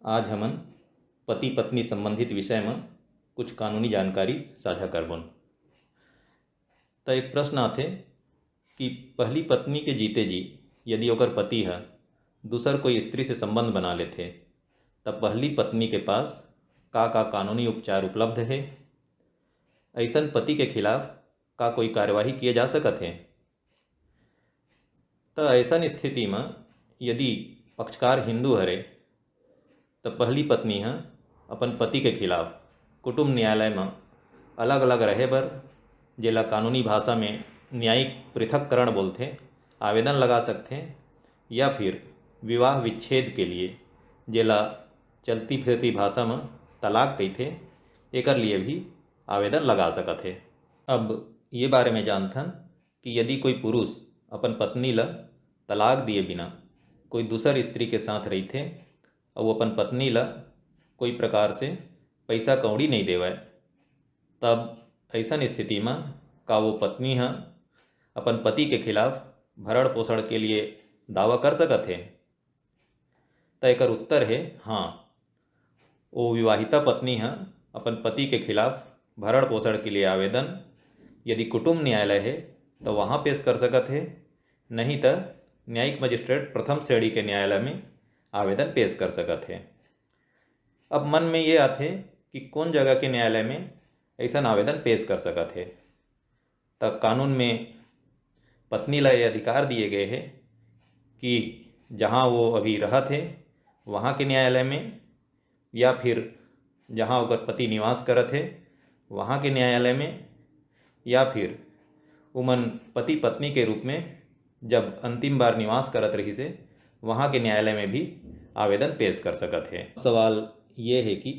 आज हमन पति पत्नी संबंधित विषय में कुछ कानूनी जानकारी साझा करबन। तो एक प्रश्न आथे कि पहली पत्नी के जीते जी यदि ओकर पति है दूसर कोई स्त्री से संबंध बना लेथे तब पहली पत्नी के पास का कानूनी उपचार उपलब्ध है। ऐसन पति के खिलाफ का कोई कार्यवाही किए जा सकत है। तो ऐसन स्थिति में यदि पक्षकार हिंदू हरे तो पहली पत्नी है अपन पति के खिलाफ कुटुंब न्यायालय में अलग अलग रहे बर, जेला कानूनी भाषा में न्यायिक पृथक्करण बोलते, आवेदन लगा सकते, या फिर विवाह विच्छेद के लिए जेला चलती फिरती भाषा में तलाक कहते, एकर लिए भी आवेदन लगा सकत है। अब ये बारे में जानथन कि यदि कोई पुरुष अपन पत्नी ला तलाक दिए बिना कोई दूसर स्त्री के साथ रहते और अपन पत्नी ला कोई प्रकार से पैसा कौड़ी नहीं देवै, तब ऐसन स्थिति में का वो पत्नी है अपन पति के खिलाफ भरण पोषण के लिए दावा कर सकत है। तो एकर उत्तर है हाँ। वो विवाहिता पत्नी है अपन पति के खिलाफ भरण पोषण के लिए आवेदन यदि कुटुंब न्यायालय है तो वहाँ पेश कर सकत है, नहीं तो न्यायिक मजिस्ट्रेट प्रथम श्रेणी के न्यायालय में आवेदन पेश कर सकत है। अब मन में ये आते कि कौन जगह के न्यायालय में ऐसा आवेदन पेश कर सकत है। तब कानून में पत्नी ला ये अधिकार दिए गए हैं कि जहाँ वो अभी रहत है वहाँ के न्यायालय में, या फिर जहाँ ओकर पति निवास करत है वहाँ के न्यायालय में, या फिर उमन पति पत्नी के रूप में जब अंतिम बार निवास करत रही से वहाँ के न्यायालय में भी आवेदन पेश कर सकत है। सवाल ये है कि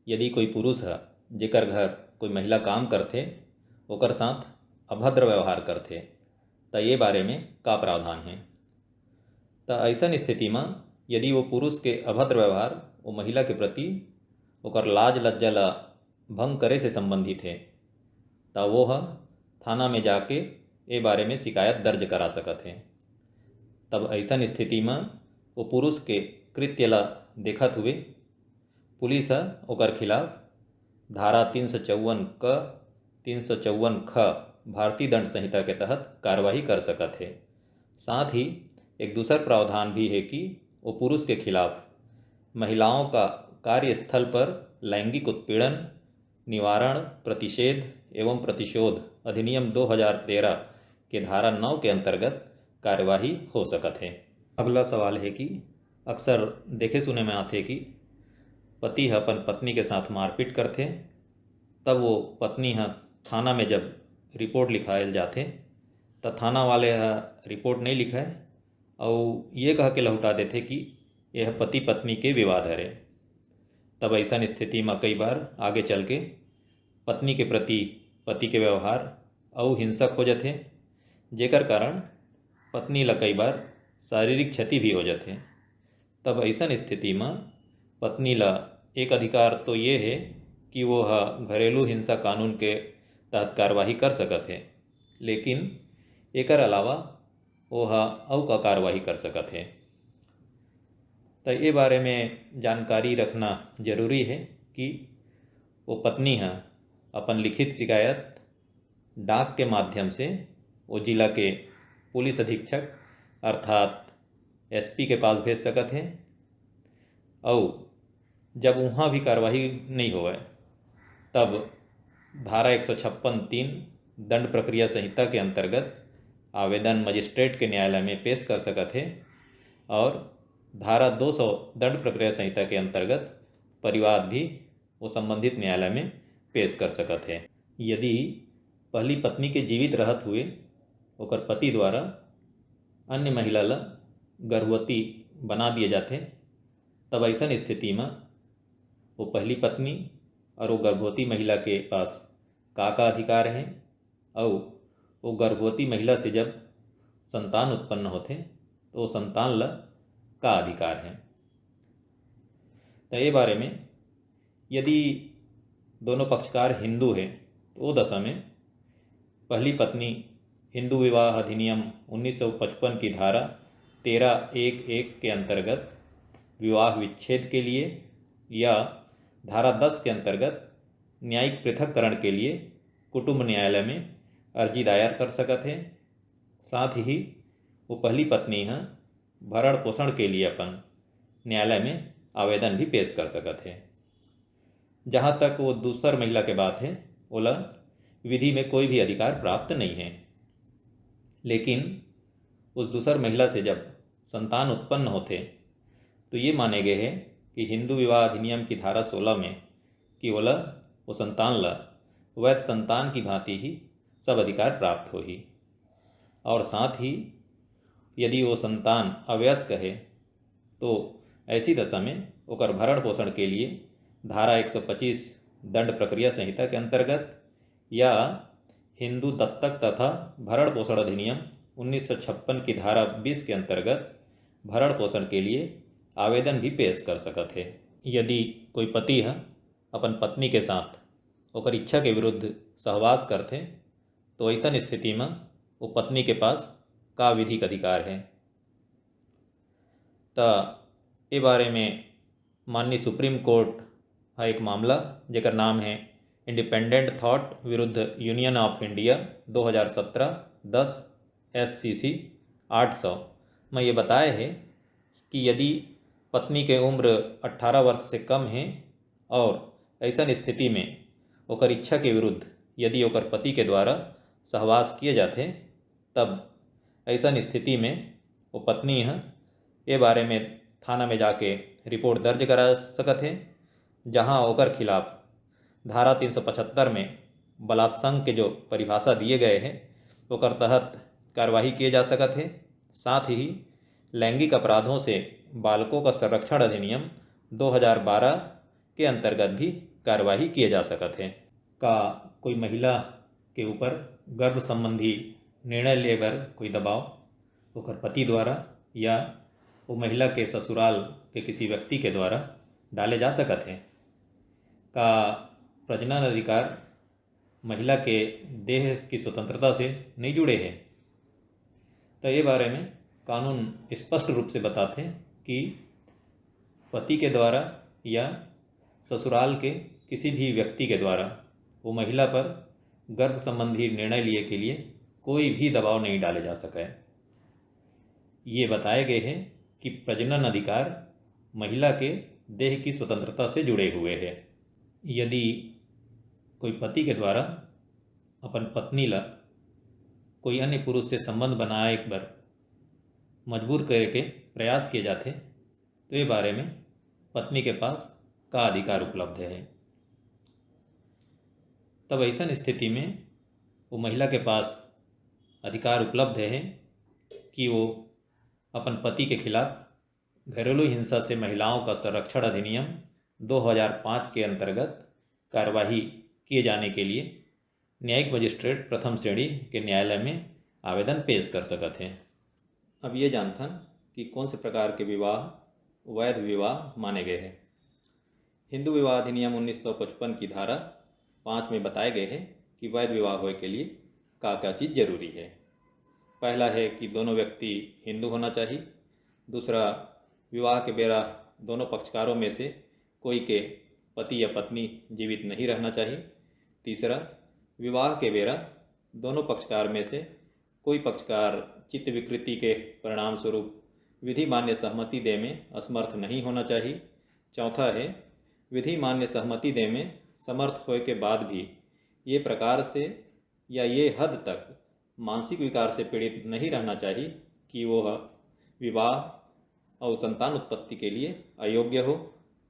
यदि कोई पुरुष है जेकर घर कोई महिला काम करते ओकर साथ अभद्र व्यवहार करते तो ये बारे में का प्रावधान है। तो ऐसन स्थिति में यदि वो पुरुष के अभद्र व्यवहार वो महिला के प्रति ओकर लाज लज्जा ला भंग करे से संबंधित है तो वो थाना में जाके ये बारे में शिकायत दर्ज करा सकत है। तब ऐसन स्थिति में वो पुरुष के कृत्य ला देखत हुए पुलिस ओकर खिलाफ धारा 354 क 354 ख भारतीय दंड संहिता के तहत कार्रवाई कर सकत है। साथ ही एक दूसर प्रावधान भी है कि वो पुरुष के खिलाफ महिलाओं का कार्यस्थल पर लैंगिक उत्पीड़न निवारण प्रतिषेध एवं प्रतिशोध अधिनियम 2013 के धारा 9 के अंतर्गत कार्यवाही हो सकत है। अगला सवाल है कि अक्सर देखे सुने में आते कि पति है अपन पत्नी के साथ मारपीट करते, तब वो पत्नी है थाना में जब रिपोर्ट लिखायल जाते तो थाना वाले रिपोर्ट नहीं लिखाए और ये कह के लौटा देते कि यह पति पत्नी के विवाद है। तब ऐसा स्थिति में कई बार आगे चल के पत्नी के प्रति पति के व्यवहार और हिंसक हो जाते, जेकर कारण पत्नी ला कई बार शारीरिक क्षति भी हो जाते। तब ऐसा स्थिति में पत्नी ला एक अधिकार तो ये है कि वो घरेलू हिंसा कानून के तहत कार्रवाई कर सकत है, लेकिन एकर अलावा वो और का कार्रवाई कर सकत है। तो ये बारे में जानकारी रखना जरूरी है कि वो पत्नी है अपन लिखित शिकायत डाक के माध्यम से वो जिला के पुलिस अधीक्षक अर्थात एसपी के पास भेज सकत है, और जब वहाँ भी कार्रवाई नहीं होवे तब धारा 156(3) दंड प्रक्रिया संहिता के अंतर्गत आवेदन मजिस्ट्रेट के न्यायालय में पेश कर सकत है, और धारा 200 दंड प्रक्रिया संहिता के अंतर्गत परिवाद भी वो संबंधित न्यायालय में पेश कर सकत है। यदि पहली पत्नी के जीवित रहत हुए ओकर पति द्वारा अन्य महिला ला गर्भवती बना दिए जाते, तब ऐसा स्थिति में वो पहली पत्नी और वो गर्भवती महिला के पास का अधिकार है, और वो गर्भवती महिला से जब संतान उत्पन्न होते तो वो संतान ला का अधिकार है। तो ये बारे में यदि दोनों पक्षकार हिंदू हैं तो वो दशा में पहली पत्नी हिंदू विवाह अधिनियम 1955 की धारा 13(1)(1) के अंतर्गत विवाह विच्छेद के लिए या धारा 10 के अंतर्गत न्यायिक पृथककरण के लिए कुटुंब न्यायालय में अर्जी दायर कर सकत है। साथ ही वो पहली पत्नी है भरण पोषण के लिए अपन न्यायालय में आवेदन भी पेश कर सकत है। जहाँ तक वो दूसर महिला के बात है, ओला विधि में कोई भी अधिकार प्राप्त नहीं है। लेकिन उस दूसर महिला से जब संतान उत्पन्न होते तो ये माने गए है कि हिंदू विवाह अधिनियम की धारा 16 में कि ओला वो संतान ला वैध संतान की भांति ही सब अधिकार प्राप्त हो ही। और साथ ही यदि वो संतान अवयस्क है तो ऐसी दशा में ओकर भरण पोषण के लिए धारा 125 दंड प्रक्रिया संहिता के अंतर्गत या हिंदू दत्तक तथा भरण पोषण अधिनियम 1956 की धारा 20 के अंतर्गत भरण पोषण के लिए आवेदन भी पेश कर सकत है। यदि कोई पति है अपन पत्नी के साथ ओकर इच्छा के विरुद्ध सहवास करते तो ऐसा स्थिति में वो पत्नी के पास का विधिक अधिकार है। तो ये बारे में माननीय सुप्रीम कोर्ट का एक मामला जेकर नाम है इंडिपेंडेंट थॉट विरुद्ध यूनियन ऑफ इंडिया 2017 10 SCC 800 में ये बताए है कि यदि पत्नी के उम्र 18 वर्ष से कम है और ऐसा स्थिति में ओकर इच्छा के विरुद्ध यदि ओकर पति के द्वारा सहवास किए जाते तब ऐसा स्थिति में वो पत्नी है ये बारे में थाना में जाके रिपोर्ट दर्ज करा सकत है, जहां ओकर खिलाफ धारा 375 में बलात्संग के जो परिभाषा दिए गए हैं ओकर तहत कार्रवाई किए जा सकत है। साथ ही लैंगिक अपराधों से बालकों का संरक्षण अधिनियम 2012 के अंतर्गत भी कार्रवाई किए जा सकत है। का कोई महिला के ऊपर गर्भ संबंधी निर्णय लेकर कोई दबाव ओकर पति द्वारा या वो महिला के ससुराल के किसी व्यक्ति के द्वारा डाले जा सकत हैं। का प्रजनन अधिकार महिला के देह की स्वतंत्रता से नहीं जुड़े हैं। तो ये बारे में कानून स्पष्ट रूप से बताते हैं कि पति के द्वारा या ससुराल के किसी भी व्यक्ति के द्वारा वो महिला पर गर्भ संबंधी निर्णय लिए के लिए कोई भी दबाव नहीं डाले जा सका है। ये बताए गए हैं कि प्रजनन अधिकार महिला के देह की स्वतंत्रता से जुड़े हुए हैं। यदि कोई पति के द्वारा अपन पत्नी ला कोई अन्य पुरुष से संबंध बनाए एक बार मजबूर करके प्रयास किए जाते तो ये बारे में पत्नी के पास का अधिकार उपलब्ध है। तब ऐसा स्थिति में वो महिला के पास अधिकार उपलब्ध है कि वो अपन पति के खिलाफ घरेलू हिंसा से महिलाओं का संरक्षण अधिनियम 2005 के अंतर्गत कार्यवाही किए जाने के लिए न्यायिक मजिस्ट्रेट प्रथम श्रेणी के न्यायालय में आवेदन पेश कर सकते हैं। अब ये जानथन कि कौन से प्रकार के विवाह वैध विवाह माने गए हैं। हिंदू विवाह अधिनियम 1955 की धारा 5 में बताए गए हैं कि वैध विवाह होने के लिए क्या चीज़ जरूरी है। पहला है कि दोनों व्यक्ति हिंदू होना चाहिए। दूसरा, विवाह के बेरा दोनों पक्षकारों में से कोई के पति या पत्नी जीवित नहीं रहना चाहिए। तीसरा, विवाह के बेरा दोनों पक्षकार में से कोई पक्षकार चित्त विकृति के परिणाम स्वरूप विधि मान्य सहमति दे में असमर्थ नहीं होना चाहिए। चौथा है, विधि मान्य सहमति दे में समर्थ होने के बाद भी ये प्रकार से या ये हद तक मानसिक विकार से पीड़ित नहीं रहना चाहिए कि वो विवाह और संतान उत्पत्ति के लिए अयोग्य हो।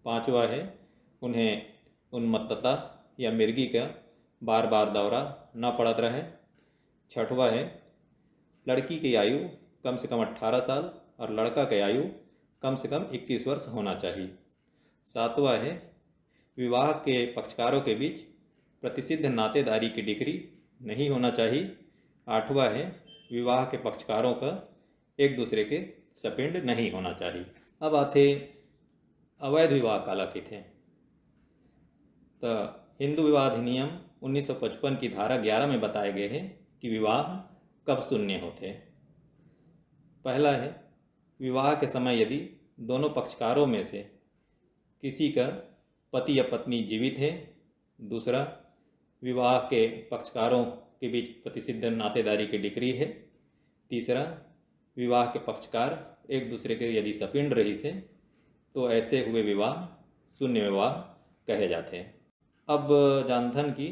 पांचवा है, उन्हें उन्मत्तता या मिर्गी का बार बार दौरा न पड़त रहे। छठवा है, लड़की की आयु कम से कम 18 साल और लड़का की आयु कम से कम 21 वर्ष होना चाहिए। सातवां है, विवाह के पक्षकारों के बीच प्रतिसिद्ध नातेदारी की डिग्री नहीं होना चाहिए। आठवां है, विवाह के पक्षकारों का एक दूसरे के सपिंड नहीं होना चाहिए। अब आते अवैध विवाह काला कहते हैं। तो हिंदू विवाह अधिनियम 1955 की धारा 11 में बताए गए हैं कि विवाह कब शून्य होते हैं। पहला है, विवाह के समय यदि दोनों पक्षकारों में से किसी का पति या पत्नी जीवित है। दूसरा, विवाह के पक्षकारों के बीच प्रतिसिद्ध नातेदारी की डिक्री है। तीसरा, विवाह के पक्षकार एक दूसरे के यदि सपिंड रहीस है तो ऐसे हुए विवाह शून्य विवाह कहे जाते हैं। अब जानथन कि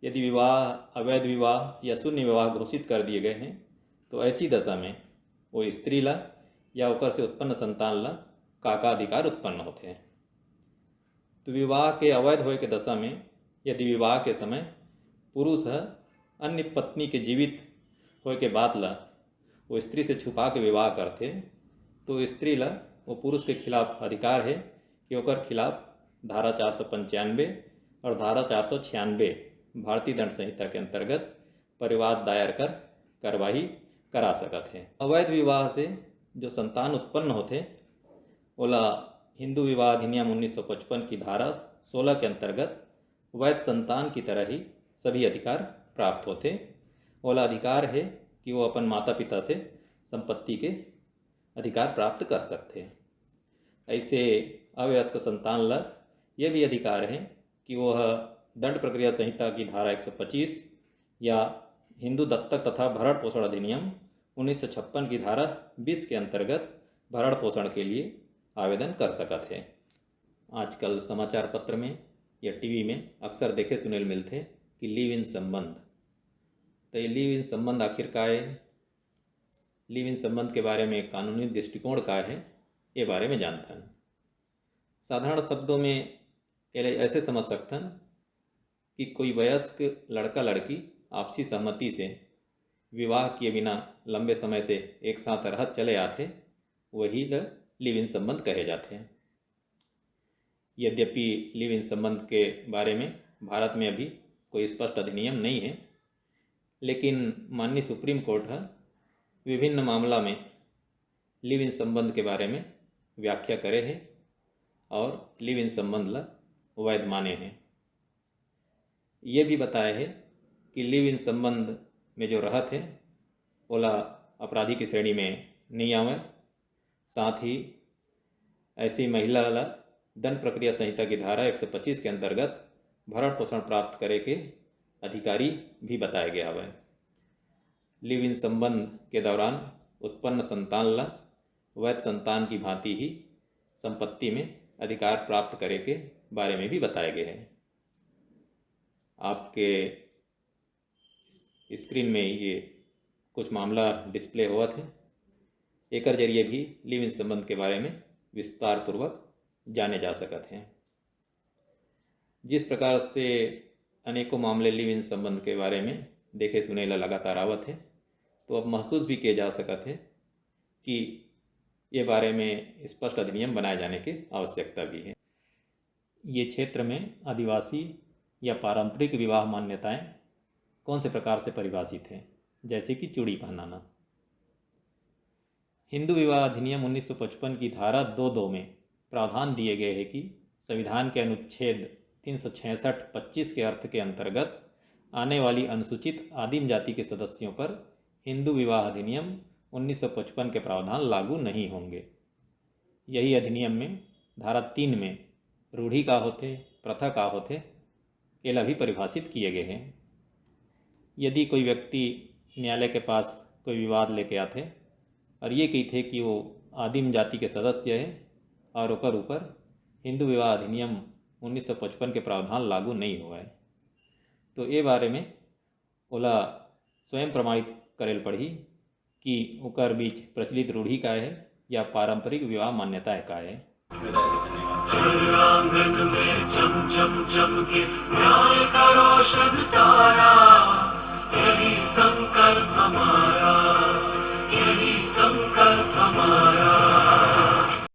यदि विवाह अवैध विवाह या शून्य विवाह घोषित कर दिए गए हैं तो ऐसी दशा में वो स्त्री ला या ओकर से उत्पन्न संतान ला का अधिकार उत्पन्न होते हैं। तो विवाह के अवैध होए के दशा में यदि विवाह के समय पुरुष अन्य पत्नी के जीवित होए के बाद ला वो स्त्री से छुपा के विवाह करते तो स्त्री ला वो पुरुष के खिलाफ अधिकार है कि ओकर खिलाफ धारा 495 और धारा 496 भारतीय दंड संहिता के अंतर्गत परिवाद दायर कर कार्रवाई करा सकत है। अवैध विवाह से जो संतान उत्पन्न होते ओला हिंदू विवाह अधिनियम 1955 की धारा 16 के अंतर्गत वैध संतान की तरह ही सभी अधिकार प्राप्त होते। ओला अधिकार है कि वो अपन माता पिता से संपत्ति के अधिकार प्राप्त कर सकते हैं। ऐसे अवयस्क संतान ला ये भी अधिकार है कि वह दंड प्रक्रिया संहिता की धारा 125 या हिंदू दत्तक तथा भरण पोषण अधिनियम 1956 की धारा 20 के अंतर्गत भरण पोषण के लिए आवेदन कर सकते हैं। आजकल समाचार पत्र में या टीवी में अक्सर देखे सुने मिलते कि लिव इन संबंध। तो ये लिव इन संबंध आखिर का है, लिव इन संबंध के बारे में कानूनी दृष्टिकोण का है, ये बारे में जानते हैं। साधारण शब्दों में ऐसे समझ सकते हैं कि कोई वयस्क लड़का लड़की आपसी सहमति से विवाह किए बिना लंबे समय से एक साथ रहत चले आते, वही लिव इन संबंध कहे जाते हैं। यद्यपि लिव इन संबंध के बारे में भारत में अभी कोई स्पष्ट अधिनियम नहीं है, लेकिन माननीय सुप्रीम कोर्ट विभिन्न मामला में लिव इन संबंध के बारे में व्याख्या करे है और लिव इन संबंध ला वैध माने हैं। ये भी बताया है कि लिव इन संबंध में जो रहत है ओला अपराधी की श्रेणी में नहीं आवे। साथ ही ऐसी महिला ला दंड प्रक्रिया संहिता की धारा 125 के अंतर्गत भरण पोषण प्राप्त करे के अधिकारी भी बताया गया है। लिव इन संबंध के दौरान उत्पन्न संतान ला वैध संतान की भांति ही संपत्ति में अधिकार प्राप्त करे के बारे में भी बताया गया है। आपके स्क्रीन में ये कुछ मामला डिस्प्ले हुआ थे, एक जरिए भी लिव इन संबंध के बारे में विस्तार पूर्वक जाने जा सकते हैं। जिस प्रकार से अनेकों मामले लिव इन संबंध के बारे में देखे सुने लगातार आवत है, तो अब महसूस भी किए जा सकते हैं कि ये बारे में स्पष्ट अधिनियम बनाए जाने की आवश्यकता भी है। ये क्षेत्र में आदिवासी या पारंपरिक विवाह मान्यताएं कौन से प्रकार से परिभाषित हैं, जैसे कि चूड़ी पहनाना। हिंदू विवाह अधिनियम 1955 की धारा 2(2) में प्रावधान दिए गए हैं कि संविधान के अनुच्छेद 366(25) के अर्थ के अंतर्गत आने वाली अनुसूचित आदिम जाति के सदस्यों पर हिंदू विवाह अधिनियम 1955 के प्रावधान लागू नहीं होंगे। यही अधिनियम में धारा 3 में रूढ़ी का होते, प्रथा का होते, ये भी परिभाषित किए गए हैं। यदि कोई व्यक्ति न्यायालय के पास कोई विवाद लेके आते और ये कहते कि वो आदिम जाति के सदस्य है और ओकर ऊपर हिंदू विवाह अधिनियम 1955 के प्रावधान लागू नहीं हुआ है, तो ये बारे में ओला स्वयं प्रमाणित करेल पड़ी कि ओकर बीच प्रचलित रूढ़ी का है या पारंपरिक विवाह मान्यताएं का है। आंगन में चम चम चमके न्याय का रोशन तारा, यही संकल्प हमारा।